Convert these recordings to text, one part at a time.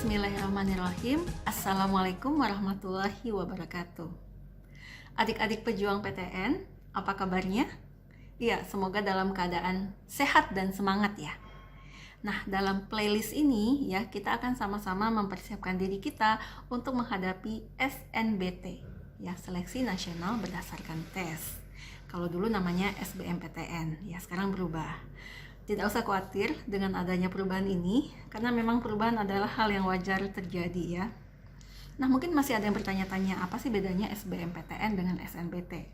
Bismillahirrahmanirrahim. Assalamualaikum warahmatullahi wabarakatuh. Adik-adik pejuang PTN, apa kabarnya? Ya, semoga dalam keadaan sehat dan semangat ya. Nah, dalam playlist ini ya, kita akan sama-sama mempersiapkan diri kita untuk menghadapi SNBT, ya, Seleksi Nasional Berdasarkan Tes. Kalau dulu namanya SBMPTN, ya sekarang berubah. Tidak usah khawatir dengan adanya perubahan ini, karena memang perubahan adalah hal yang wajar terjadi ya. Nah, mungkin masih ada yang bertanya-tanya, apa sih bedanya SBMPTN dengan SNBT?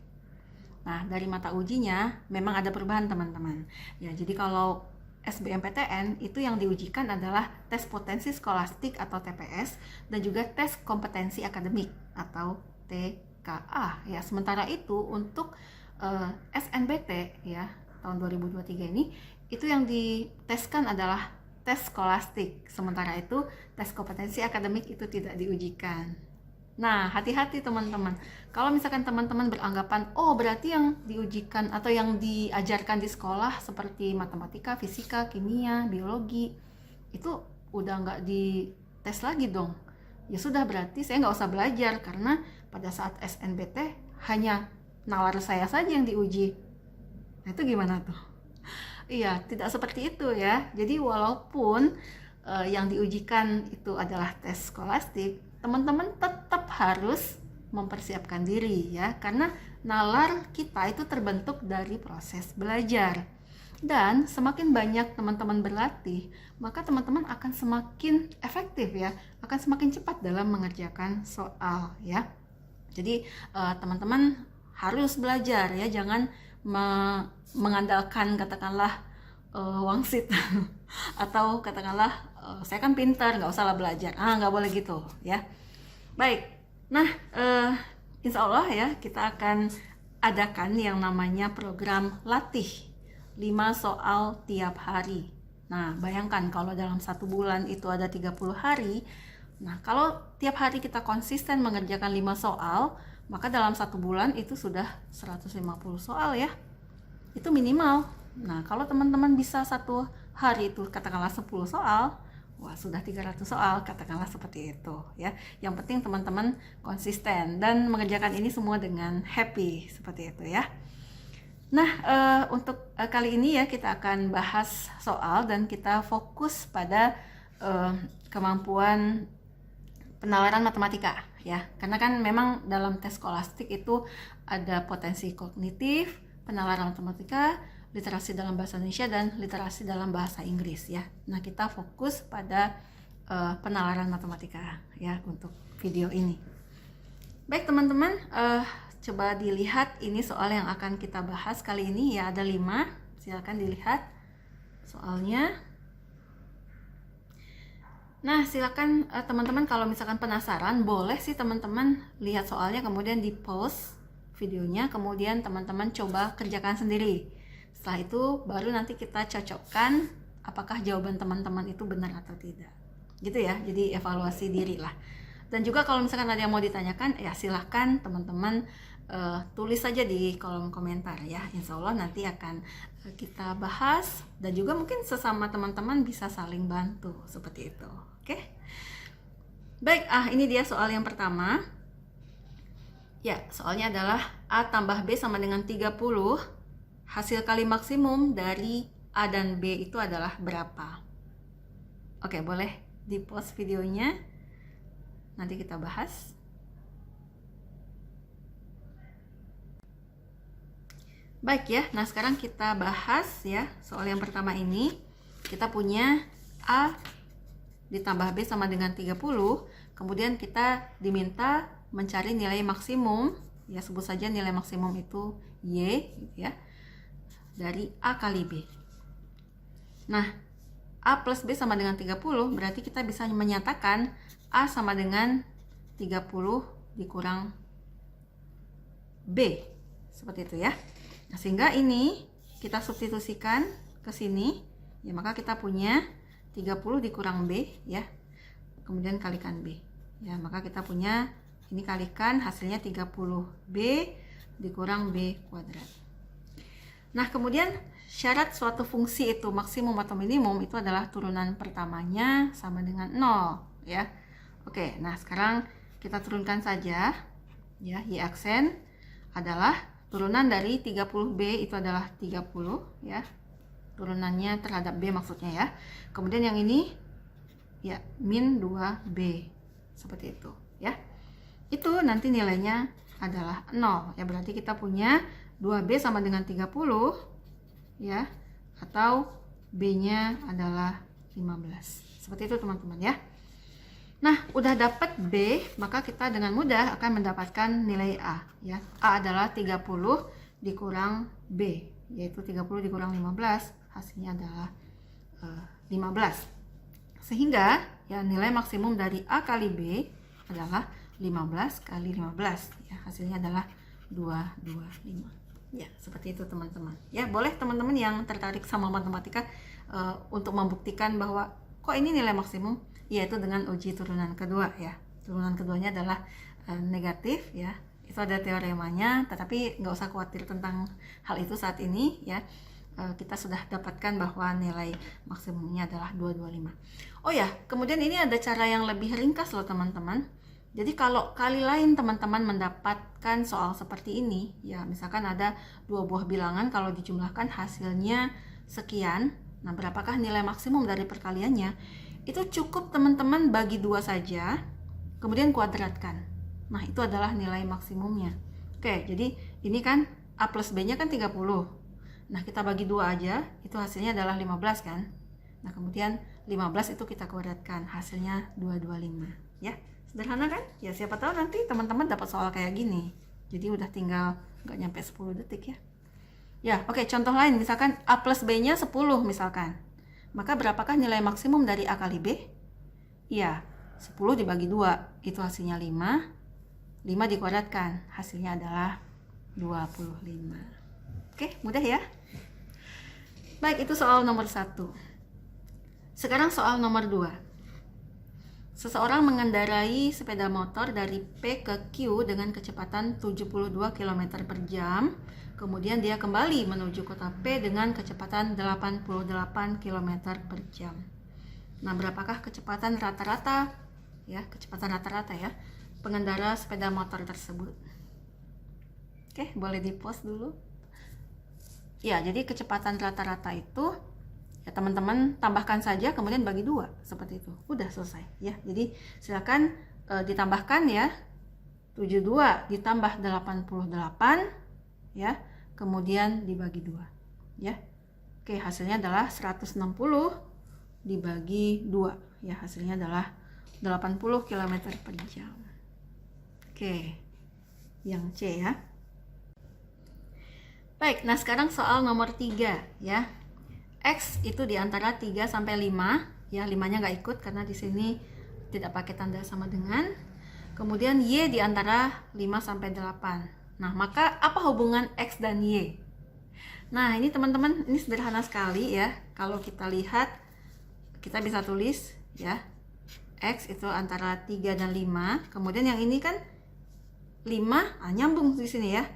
Nah, dari mata ujinya memang ada perubahan teman-teman. Ya, jadi kalau SBMPTN itu yang diujikan adalah tes potensi skolastik atau TPS dan juga tes kompetensi akademik atau TKA ya. Sementara itu untuk SNBT ya tahun 2023 ini itu yang diteskan adalah tes skolastik. Sementara itu tes kompetensi akademik itu tidak diujikan. Nah, hati-hati teman-teman. Kalau misalkan teman-teman beranggapan, oh berarti yang diujikan atau yang diajarkan di sekolah seperti matematika, fisika, kimia, biologi, itu udah nggak dites lagi dong. Ya sudah, berarti saya nggak usah belajar karena pada saat SNBT hanya nalar saya saja yang diuji. Nah, itu gimana tuh? Iya, tidak seperti itu ya. Jadi walaupun yang diujikan itu adalah tes skolastik, teman-teman tetap harus mempersiapkan diri ya, karena nalar kita itu terbentuk dari proses belajar. Dan semakin banyak teman-teman berlatih, maka teman-teman akan semakin efektif ya, akan semakin cepat dalam mengerjakan soal ya. Jadi teman-teman harus belajar ya, jangan mengandalkan katakanlah wangsit atau katakanlah saya kan pintar nggak usah lah belajar, nggak boleh gitu ya. Baik, nah insya Allah ya kita akan adakan yang namanya program latih 5 soal tiap hari. Nah bayangkan kalau dalam 1 bulan itu ada 30 hari. Nah kalau tiap hari kita konsisten mengerjakan 5 soal, maka dalam 1 bulan itu sudah 150 soal ya, itu minimal. Nah kalau teman-teman bisa 1 hari itu katakanlah 10 soal, wah sudah 300 soal, katakanlah seperti itu ya. Yang penting teman-teman konsisten dan mengerjakan ini semua dengan happy, seperti itu ya. Nah untuk kali ini ya kita akan bahas soal dan kita fokus pada kemampuan penalaran matematika ya, karena kan memang dalam tes skolastik itu ada potensi kognitif, penalaran matematika, literasi dalam bahasa Indonesia, dan literasi dalam bahasa Inggris ya. Nah kita fokus pada penalaran matematika ya untuk video ini. Baik teman-teman, coba dilihat ini soal yang akan kita bahas kali ini ya, ada 5. Silakan dilihat soalnya. Nah silakan teman-teman kalau misalkan penasaran, boleh sih teman-teman lihat soalnya kemudian di pause videonya, kemudian teman-teman coba kerjakan sendiri. Setelah itu baru nanti kita cocokkan apakah jawaban teman-teman itu benar atau tidak, gitu ya. Jadi evaluasi diri lah. Dan juga kalau misalkan ada yang mau ditanyakan, ya silahkan teman-teman tulis saja di kolom komentar ya. Insya Allah nanti akan kita bahas, dan juga mungkin sesama teman-teman bisa saling bantu seperti itu. Oke? Baik, ini dia soal yang pertama. Ya, soalnya adalah A tambah B sama dengan 30. Hasil kali maksimum dari A dan B itu adalah berapa? Oke, boleh di pause videonya. Nanti kita bahas. Baik ya, nah sekarang kita bahas ya soal yang pertama ini. Kita punya A ditambah B sama dengan 30. Kemudian kita diminta mencari nilai maksimum, ya sebut saja nilai maksimum itu Y gitu ya, dari A kali B. Nah A plus B sama dengan 30, berarti kita bisa menyatakan A sama dengan 30 dikurang B, seperti itu ya. Nah, sehingga ini kita substitusikan ke sini ya, maka kita punya 30 dikurang B ya, kemudian kalikan B ya, maka kita punya ini kalikan hasilnya 30B dikurang B kuadrat. Nah kemudian syarat suatu fungsi itu maksimum atau minimum itu adalah turunan pertamanya sama dengan 0 ya. Oke, nah sekarang kita turunkan saja ya. Y aksen adalah turunan dari 30B itu adalah 30 ya. Turunannya terhadap B maksudnya ya. Kemudian yang ini ya min 2B seperti itu ya. Itu nanti nilainya adalah 0 ya, berarti kita punya 2B sama dengan 30 ya, atau B-nya adalah 15. Seperti itu teman-teman ya. Nah, udah dapat B, maka kita dengan mudah akan mendapatkan nilai A ya. A adalah 30 dikurang B, yaitu 30 dikurang 15, hasilnya adalah 15. Sehingga ya nilai maksimum dari A kali B adalah 15 kali 15 ya, hasilnya adalah 225 ya. Seperti itu teman-teman ya. Boleh teman-teman yang tertarik sama matematika untuk membuktikan bahwa kok ini nilai maksimum, yaitu dengan uji turunan kedua ya. Turunan keduanya adalah negatif ya, itu ada teoremanya, tetapi nggak usah khawatir tentang hal itu saat ini ya. Kita sudah dapatkan bahwa nilai maksimumnya adalah 225. Oh ya, kemudian ini ada cara yang lebih ringkas loh teman-teman. Jadi kalau kali lain teman-teman mendapatkan soal seperti ini ya, misalkan ada dua buah bilangan, kalau dijumlahkan hasilnya sekian, nah berapakah nilai maksimum dari perkaliannya, itu cukup teman-teman bagi 2 saja kemudian kuadratkan. Nah itu adalah nilai maksimumnya. Oke, jadi ini kan A plus B nya kan 30, nah kita bagi 2 aja, itu hasilnya adalah 15 kan. Nah kemudian 15 itu kita kuadratkan, hasilnya 225 ya. Sederhana kan? Ya siapa tahu nanti teman-teman dapat soal kayak gini. Jadi udah tinggal nggak nyampe 10 detik ya. Ya oke, contoh lain misalkan A plus B nya 10 misalkan. Maka berapakah nilai maksimum dari A kali B? Ya 10 dibagi 2 itu hasilnya 5. 5 dikuadratkan, hasilnya adalah 25. Oke, mudah ya. Baik, itu soal nomor 1. Sekarang soal nomor 2. Seseorang mengendarai sepeda motor dari P ke Q dengan kecepatan 72 km per jam. Kemudian dia kembali menuju kota P dengan kecepatan 88 km per jam. Nah, berapakah kecepatan rata-rata ya, pengendara sepeda motor tersebut? Oke, boleh di-pause dulu. Ya, jadi kecepatan rata-rata itu ya teman-teman tambahkan saja kemudian bagi 2 seperti itu. Udah selesai ya. Jadi silakan ditambahkan ya. 72 ditambah 88 ya. Kemudian dibagi 2 ya. Oke, hasilnya adalah 160 dibagi 2 ya. Hasilnya adalah 80 km per jam. Oke. Yang C ya. Baik, nah sekarang soal nomor 3 ya. X itu di antara 3 sampai 5 ya, 5-nya nggak ikut karena di sini tidak pakai tanda sama dengan. Kemudian Y di antara 5 sampai 8. Nah, maka apa hubungan X dan Y? Nah, ini teman-teman, ini sederhana sekali ya. Kalau kita lihat, kita bisa tulis ya. X itu antara 3 dan 5. Kemudian yang ini kan 5, nyambung di sini ya.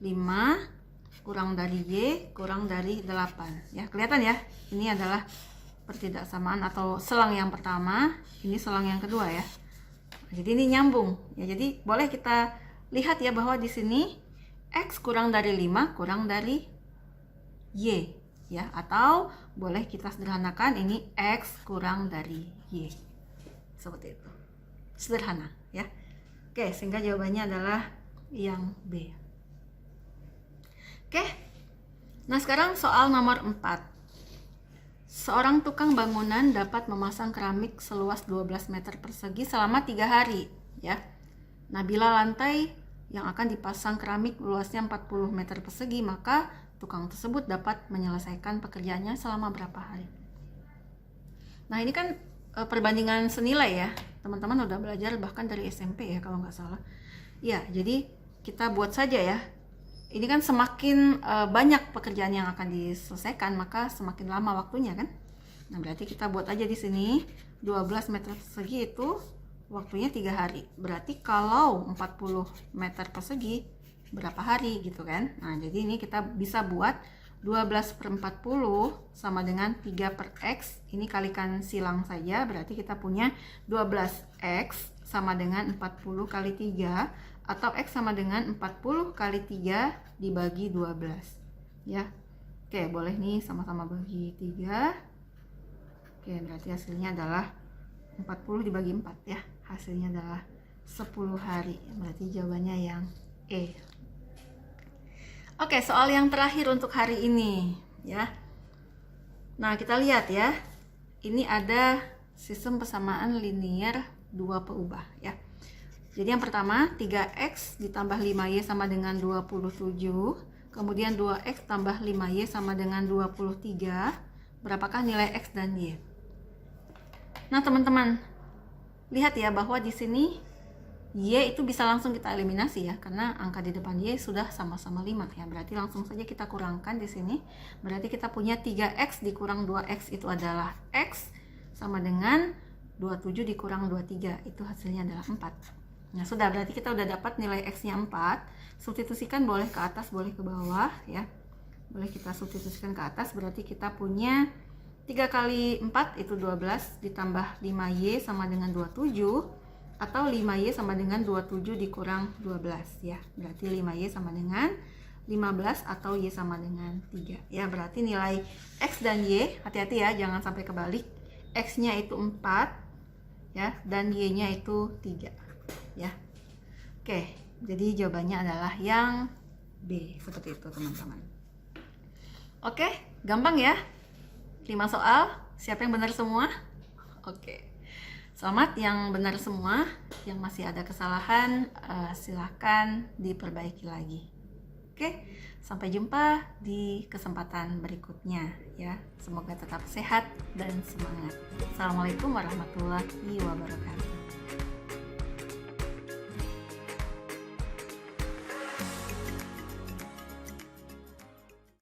5 kurang dari Y kurang dari 8 ya, kelihatan ya, ini adalah pertidaksamaan atau selang yang pertama, ini selang yang kedua ya. Jadi ini nyambung ya, jadi boleh kita lihat ya bahwa di sini X kurang dari 5 kurang dari Y ya, atau boleh kita sederhanakan ini X kurang dari Y seperti itu, sederhana ya. Oke, sehingga jawabannya adalah yang B. Oke, nah sekarang soal nomor 4. Seorang tukang bangunan dapat memasang keramik seluas 12 meter persegi selama 3 hari ya. Nah bila lantai yang akan dipasang keramik luasnya 40 meter persegi, maka tukang tersebut dapat menyelesaikan pekerjaannya selama berapa hari? Nah ini kan perbandingan senilai ya, teman-teman udah belajar bahkan dari SMP ya kalau nggak salah. Ya, jadi kita buat saja ya. Ini kan semakin banyak pekerjaan yang akan diselesaikan, maka semakin lama waktunya kan. Nah, berarti kita buat aja di sini 12 meter persegi itu waktunya 3 hari. Berarti kalau 40 meter persegi berapa hari gitu kan. Nah, jadi ini kita bisa buat 12/40 sama dengan 3 per X. Ini kalikan silang saja, berarti kita punya 12X sama dengan 40 kali 3, atau X sama dengan 40 kali 3 dibagi 12 ya. Oke, boleh nih sama-sama bagi 3. Oke, berarti hasilnya adalah 40 dibagi 4 ya. Hasilnya adalah 10 hari. Berarti jawabannya yang E. Oke, soal yang terakhir untuk hari ini ya. Nah, kita lihat ya. Ini ada sistem persamaan linear dua peubah ya. Jadi yang pertama 3x ditambah 5y sama dengan 27. Kemudian 2x tambah 5y sama dengan 23. Berapakah nilai x dan y? Nah, teman-teman, lihat ya bahwa di sini y itu bisa langsung kita eliminasi ya, karena angka di depan y sudah sama-sama 5 ya. Berarti langsung saja kita kurangkan di sini. Berarti kita punya 3x dikurang 2x itu adalah x sama dengan 27 dikurang 23, itu hasilnya adalah 4. Nah, sudah, berarti kita udah dapat nilai x-nya 4. Substitusikan boleh ke atas, boleh ke bawah ya. Boleh kita substitusikan ke atas, berarti kita punya 3 kali 4 itu 12 ditambah 5y sama dengan 27, atau 5y sama dengan 27 dikurang 12 ya. Berarti 5y sama dengan 15 atau y sama dengan 3 ya. Berarti nilai x dan y, hati-hati ya, jangan sampai kebalik. X-nya itu 4 ya, dan y-nya itu 3 ya. Oke, jadi jawabannya adalah yang B, seperti itu teman-teman. Oke, gampang ya. 5 soal, siapa yang benar semua? Oke, selamat yang benar semua. Yang masih ada kesalahan silahkan diperbaiki lagi. Oke, sampai jumpa di kesempatan berikutnya ya. Semoga tetap sehat dan semangat. Assalamualaikum warahmatullahi wabarakatuh.